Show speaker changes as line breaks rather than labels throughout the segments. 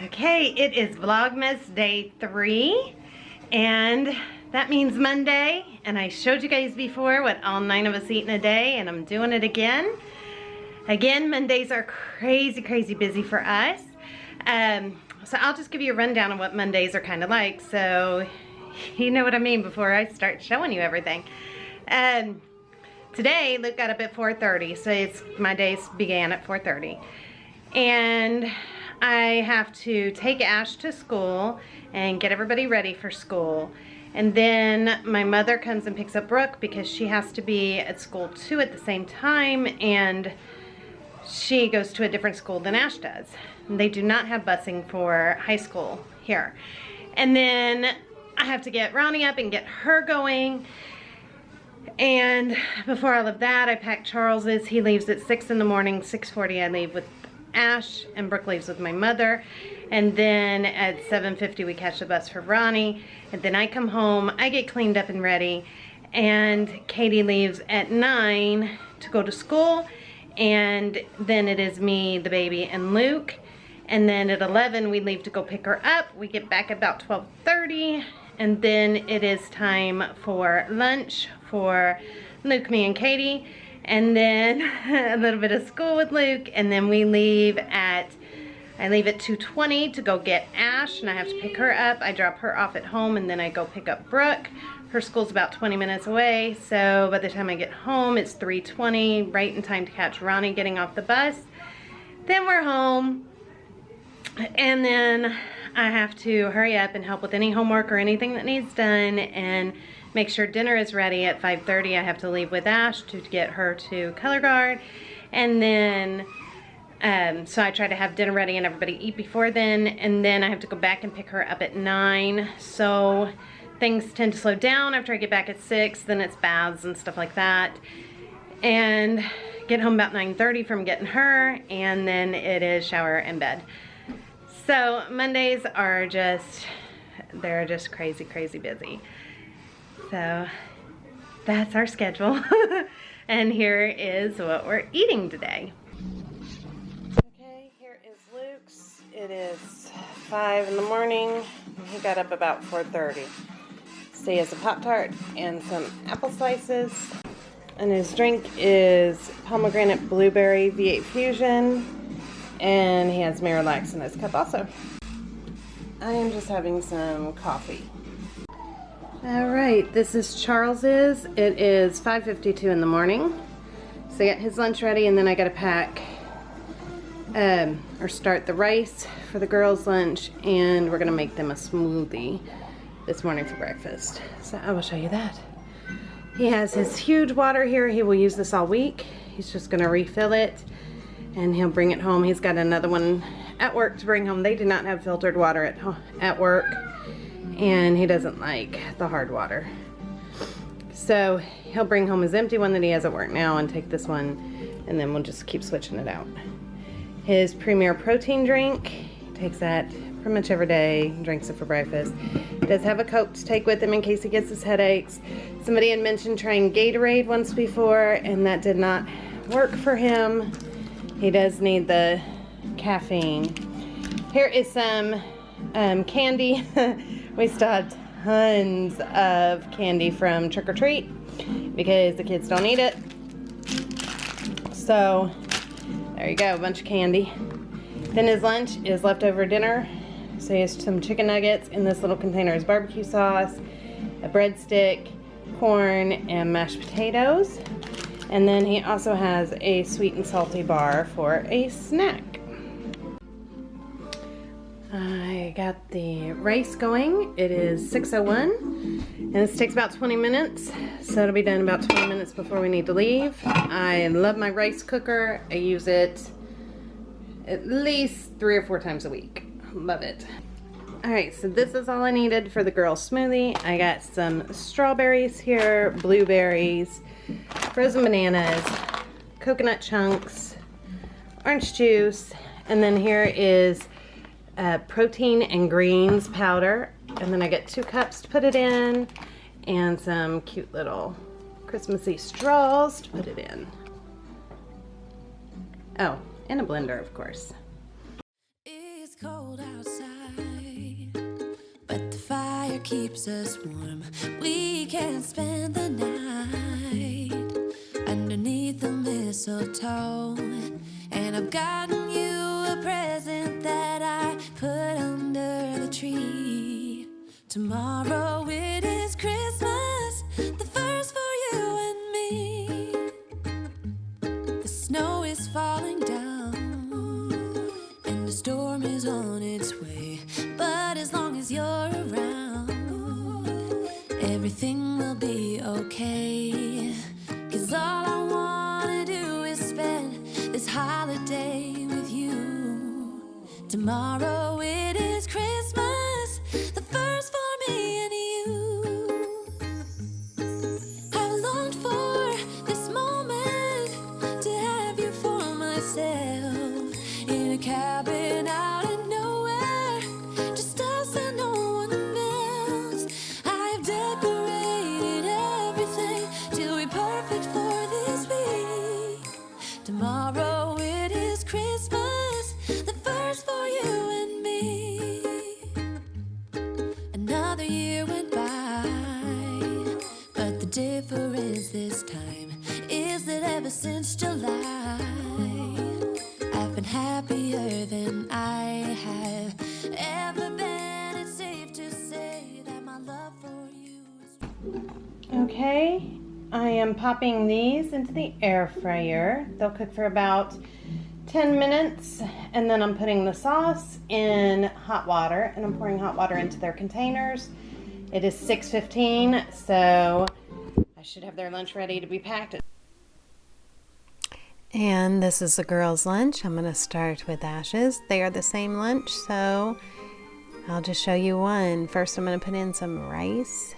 Okay, it is Vlogmas day 3, and that means Monday, and I showed you guys before what all 9 of us eat in a day, and I'm doing it again. Again, Mondays are crazy busy for us. So I'll just give you a rundown of what Mondays are kind of like, so you know what I mean before I start showing you everything. Today, Luke got up at 4:30, so my days began at 4:30. And I have to take Ash to school and get everybody ready for school. And then my mother comes and picks up Brooke because she has to be at school too at the same time, and she goes to a different school than Ash does. They do not have busing for high school here. And then I have to get Ronnie up and get her going. And before all of that, I pack Charles's. He leaves at 6 in the morning. 6:40 I leave with Ash, and Brooke leaves with my mother. And then at 7:50 we catch the bus for Ronnie. And then I come home, I get cleaned up and ready, and Katie leaves at 9 to go to school. And then it is me, the baby, and Luke. And then at 11 we leave to go pick her up. We get back about 12:30, and then it is time for lunch for Luke, me, and Katie. And then a little bit of school with Luke, and then we leave at, I leave at 2:20 to go get Ash, and I have to pick her up. I drop her off at home, and then I go pick up Brooke. Her school's about 20 minutes away, so by the time I get home, it's 3:20, right in time to catch Ronnie getting off the bus. Then we're home, and then I have to hurry up and help with any homework or anything that needs done, and make sure dinner is ready at 5:30. I have to leave with Ash to get her to color guard. And then, so I try to have dinner ready and everybody eat before then. And then I have to go back and pick her up at 9. So things tend to slow down after I get back at 6. Then it's baths and stuff like that. And get home about 9:30 from getting her. And then it is shower and bed. So Mondays are just, they're just crazy busy. So that's our schedule. And here is what we're eating today. Okay, here is Luke's. It is 5 in the morning. He got up about 4:30. So he has a Pop-Tart and some apple slices. And his drink is pomegranate blueberry V8 Fusion. And he has Miralax in his cup also. I am just having some coffee. Alright, this is Charles's. It is 5:52 in the morning. So I got his lunch ready, and then I gotta pack or start the rice for the girls' lunch, and we're gonna make them a smoothie this morning for breakfast. So I will show you that. He has his huge water here. He will use this all week. He's just gonna refill it, and he'll bring it home. He's got another one at work to bring home. They do not have filtered water at work. And he doesn't like the hard water. So he'll bring home his empty one that he has at work now and take this one, and then we'll just keep switching it out. His Premier protein drink, he takes that pretty much every day, drinks it for breakfast. He does have a Coke to take with him in case he gets his headaches. Somebody had mentioned trying Gatorade once before, and that did not work for him. He does need the caffeine. Here is some candy. We still have tons of candy from Trick or Treat because the kids don't eat it. So there you go, a bunch of candy. Then his lunch is leftover dinner. So he has some chicken nuggets. In this little container is barbecue sauce, a breadstick, corn, and mashed potatoes. And then he also has a sweet and salty bar for a snack. I got the rice going. It is 6:01, and this takes about 20 minutes, so it'll be done about 20 minutes before we need to leave. I love my rice cooker. I use it at least 3 or 4 times a week. Love it. Alright, so this is all I needed for the girls' smoothie. I got some strawberries here, blueberries, frozen bananas, coconut chunks, orange juice, and then here is protein and greens powder, and then I get 2 cups to put it in, and some cute little Christmassy straws to put it in. Oh, and a blender, of course. It's cold outside.
keeps us warm. We can spend the night underneath the mistletoe. And I've gotten you a present that I put under the tree. Tomorrow it is Christmas, the first for you and me. The snow is falling down and the storm is on its way. But as long as you're around, everything will be okay. 'Cause all I wanna do is spend this holiday with you. Tomorrow it is Christmas, the first for me and you. I've longed for this moment to have you for myself in a cabin out in nowhere, just us and no one else. I've decorated everything to be perfect for this week. Tomorrow it is Christmas, the first for you and me. Another year went by, but the difference this time is that ever since July, I've been happier than I have ever been. It's safe to say that my love for you is...
Okay, I am popping these into the air fryer. They'll cook for about 10 minutes, and then I'm putting the sauce in hot water, and I'm pouring hot water into their containers. It is 6:15, so I should have their lunch ready to be packed. And this is the girls' lunch. I'm going to start with Ash's. They are the same lunch, so I'll just show you one. First, I'm going to put in some rice,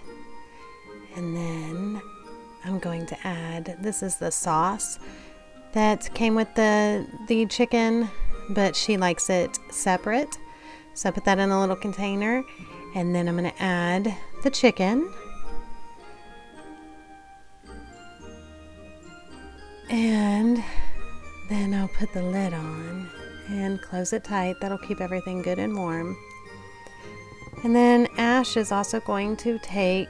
and then I'm going to add, this is the sauce that came with the chicken, but she likes it separate. So I put that in a little container, and then I'm going to add the chicken. And then I'll put the lid on and close it tight. That'll keep everything good and warm. And then Ash is also going to take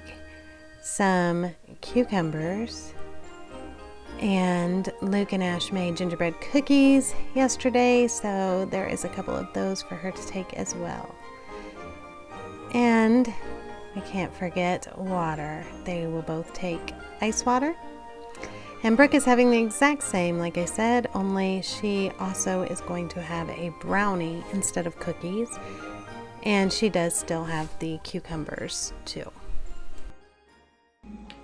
some cucumbers, and Luke and Ash made gingerbread cookies yesterday, so there is a couple of those for her to take as well. And I can't forget water. They will both take ice water. And Brooke is having the exact same, like I said, only she also is going to have a brownie instead of cookies, and she does still have the cucumbers too.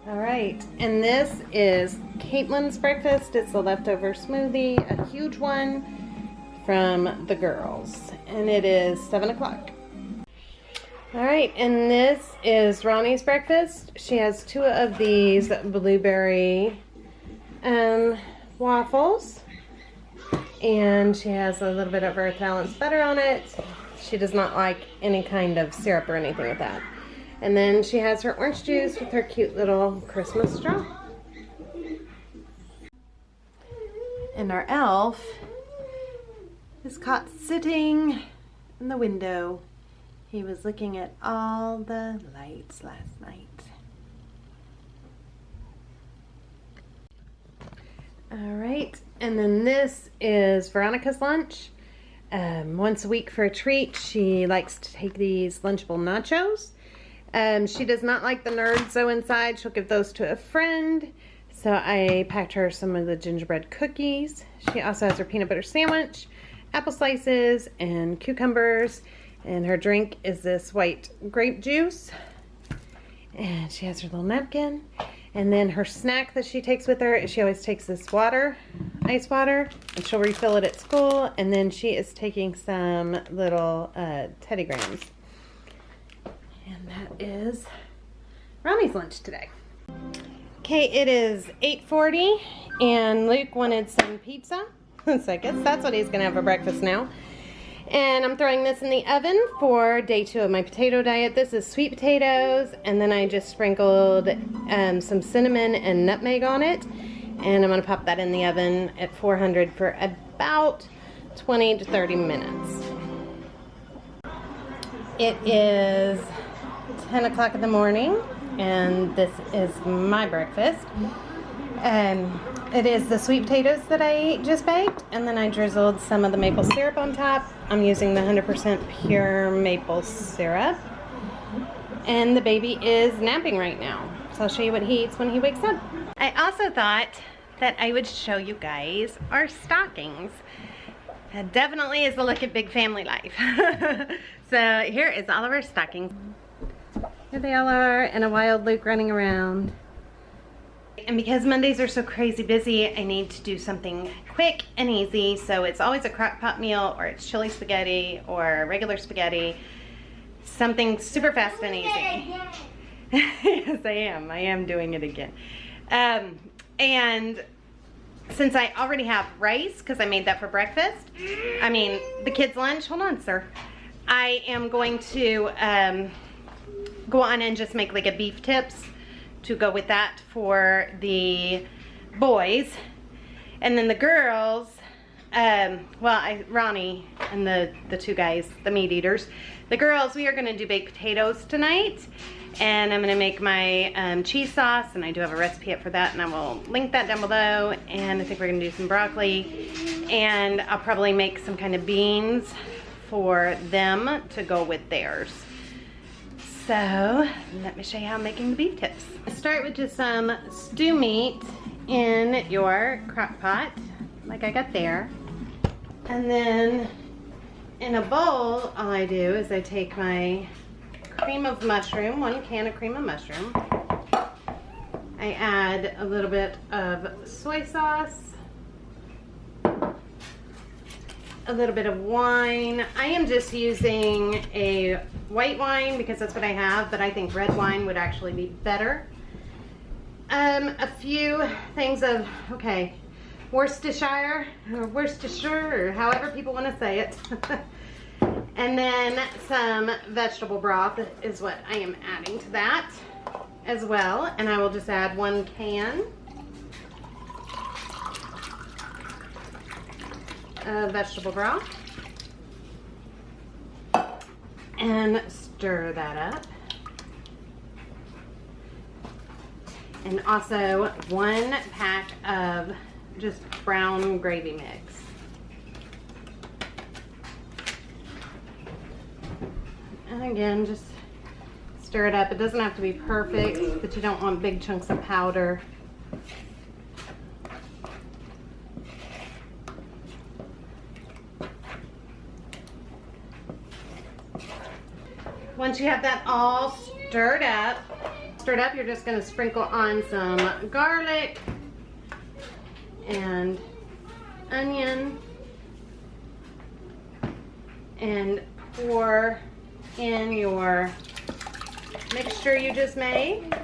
All right, and this is Katlyn's breakfast. It's a leftover smoothie, a huge one from the girls, and it is 7 o'clock. All right, and this is Ronnie's breakfast. She has 2 of these blueberry waffles, and she has a little bit of Earth Balance butter on it. She does not like any kind of syrup or anything with that. And then she has her orange juice with her cute little Christmas straw. And our elf is caught sitting in the window. He was looking at all the lights last night. All right, and then this is Veronica's lunch. Once a week for a treat, she likes to take these Lunchable nachos. She does not like the Nerds inside. She'll give those to a friend. So I packed her some of the gingerbread cookies. She also has her peanut butter sandwich, apple slices, and cucumbers. And her drink is this white grape juice. And she has her little napkin. And then her snack that she takes with her is she always takes this water, ice water, and she'll refill it at school. And then she is taking some little Teddy Grahams. And that is Ronnie's lunch today. Okay, it is 8:40, and Luke wanted some pizza. So I guess that's what he's gonna have for breakfast now. And I'm throwing this in the oven for day 2 of my potato diet. This is sweet potatoes, and then I just sprinkled some cinnamon and nutmeg on it. And I'm gonna pop that in the oven at 400 for about 20 to 30 minutes. It is 10 o'clock in the morning, and this is my breakfast. It is the sweet potatoes that I just baked, and then I drizzled some of the maple syrup on top. I'm using the 100% pure maple syrup. And the baby is napping right now, so I'll show you what he eats when he wakes up. I also thought that I would show you guys our stockings. That definitely is a look at big family life. So here is all of our stockings. Here they all are, and a wild Luke running around. And because Mondays are so crazy busy, I need to do something quick and easy. So it's always a crock pot meal, or it's chili spaghetti, or regular spaghetti. Something super fast and easy. Yes, I am doing it again. And since I already have rice, because I made that for breakfast, I mean the kids' lunch, hold on sir, I am going to go on and just make like a beef tips to go with that for the boys. And then the girls, Ronnie and the two guys, the meat eaters, the girls, we are gonna do baked potatoes tonight. And I'm gonna make my cheese sauce, and I do have a recipe up for that, and I will link that down below. And I think we're gonna do some broccoli, and I'll probably make some kind of beans for them to go with theirs. So let me show you how I'm making the beef tips. Start with just some stew meat in your crock pot, like I got there. And then in a bowl, all I do is I take my cream of mushroom, 1 can of cream of mushroom. I add a little bit of soy sauce, a little bit of wine. I am just using a white wine because that's what I have, but I think red wine would actually be better. A few things of, Worcestershire, or however people want to say it. And then some vegetable broth is what I am adding to that as well. And I will just add 1 can of vegetable broth. And stir that up. And also 1 pack of just brown gravy mix. And again, just stir it up. It doesn't have to be perfect, but you don't want big chunks of powder. Once you have that all stirred up, you're just going to sprinkle on some garlic and onion and pour in your mixture you just made.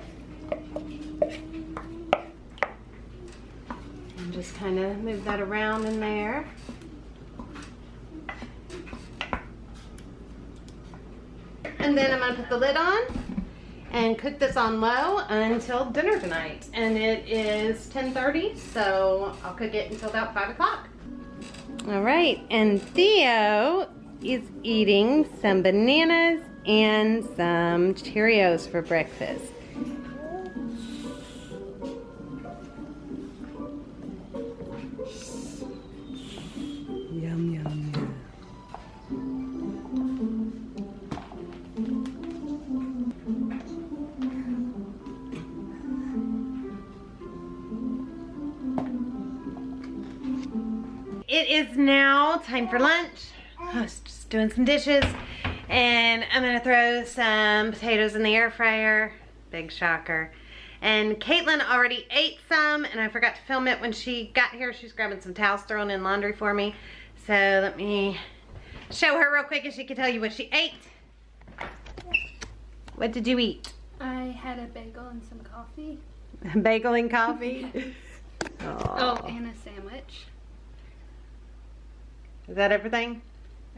And just kind of move that around in there. And then I'm going to put the lid on and cook this on low until dinner tonight. And it is 10:30, so I'll cook it until about 5 o'clock. All right, and Theo is eating some bananas and some Cheerios for breakfast. Yum, yum, yum. It is now time for lunch. I was just doing some dishes, and I'm gonna throw some potatoes in the air fryer. Big shocker. And Katlyn already ate some, and I forgot to film it when she got here. She's grabbing some towels, throwing in laundry for me. So let me show her real quick and she can tell you what she ate. What did you eat?
I had a bagel and some coffee.
A bagel and coffee?
Oh, and a sandwich.
Is that everything?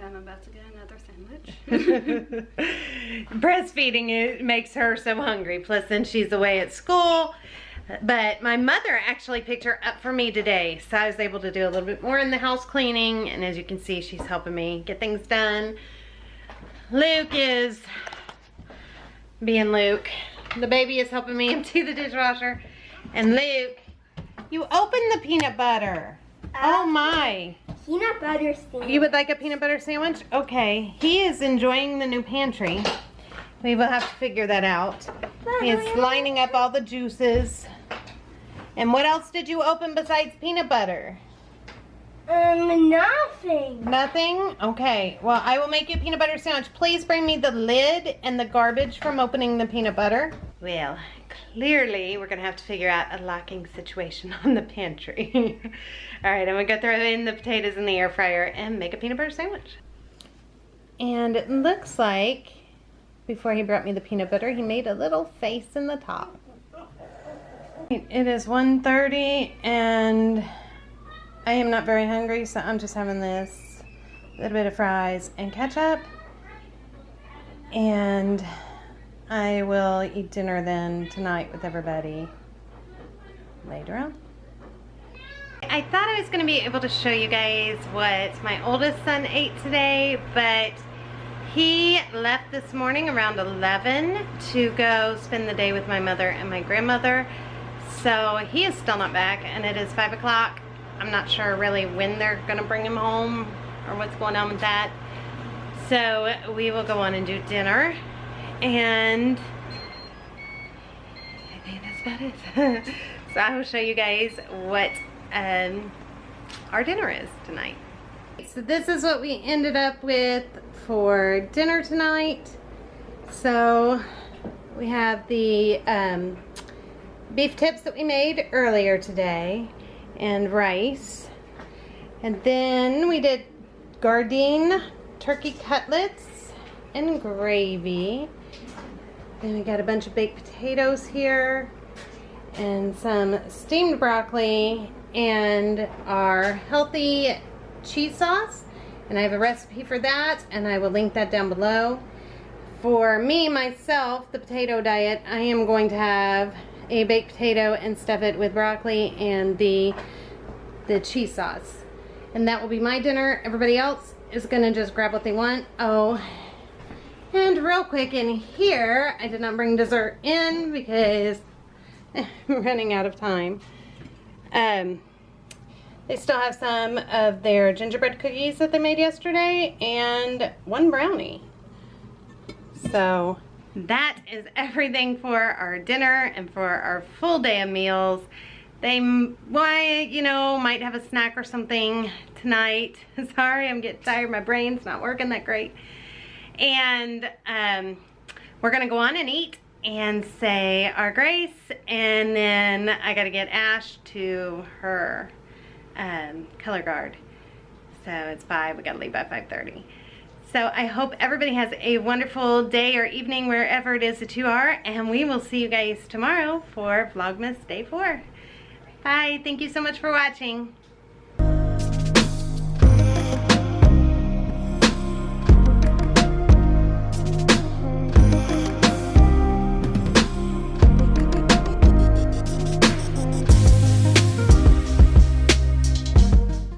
I'm about to get another sandwich.
Breastfeeding it makes her so hungry. Plus then she's away at school. But my mother actually picked her up for me today. So I was able to do a little bit more in the house cleaning. And as you can see, she's helping me get things done. Luke is being Luke. The baby is helping me empty the dishwasher. And Luke, you opened the peanut butter. Oh my.
Peanut butter sandwich.
You would like a peanut butter sandwich? Okay. He is enjoying the new pantry. We will have to figure that out. He is lining up all the juices. And what else did you open besides peanut butter?
Nothing.
Nothing? Okay. Well, I will make you a peanut butter sandwich. Please bring me the lid and the garbage from opening the peanut butter. Well, clearly we're going to have to figure out a locking situation on the pantry. All right, I'm going to go throw in the potatoes in the air fryer and make a peanut butter sandwich. And it looks like, before he brought me the peanut butter, he made a little face in the top. It is 1:30 and I am not very hungry, so I'm just having this little bit of fries and ketchup. And I will eat dinner then tonight with everybody later on. I thought I was going to be able to show you guys what my oldest son ate today, but he left this morning around 11 to go spend the day with my mother and my grandmother. So he is still not back, and it is 5 o'clock. I'm not sure really when they're going to bring him home or what's going on with that. So we will go on and do dinner, and I think that's about it. So I will show you guys what our dinner is tonight. So this is what we ended up with for dinner tonight. So we have the beef tips that we made earlier today and rice. And then we did Gardein turkey cutlets and gravy. Then we got a bunch of baked potatoes here and some steamed broccoli and our healthy cheese sauce. And I have a recipe for that, and I will link that down below. For me, myself, the potato diet, I am going to have a baked potato and stuff it with broccoli and the cheese sauce. And that will be my dinner. Everybody else is gonna just grab what they want. Oh, and real quick in here, I did not bring dessert in because I'm running out of time. They still have some of their gingerbread cookies that they made yesterday and one brownie. So that is everything for our dinner and for our full day of meals. They might have a snack or something tonight. Sorry, I'm getting tired. My brain's not working that great. And we're gonna go on and eat and say our grace, and then I gotta get Ash to her color guard. So it's 5, we gotta leave by 5:30. So I hope everybody has a wonderful day or evening wherever it is that you are, and we will see you guys tomorrow for Vlogmas Day 4. Bye, thank you so much for watching.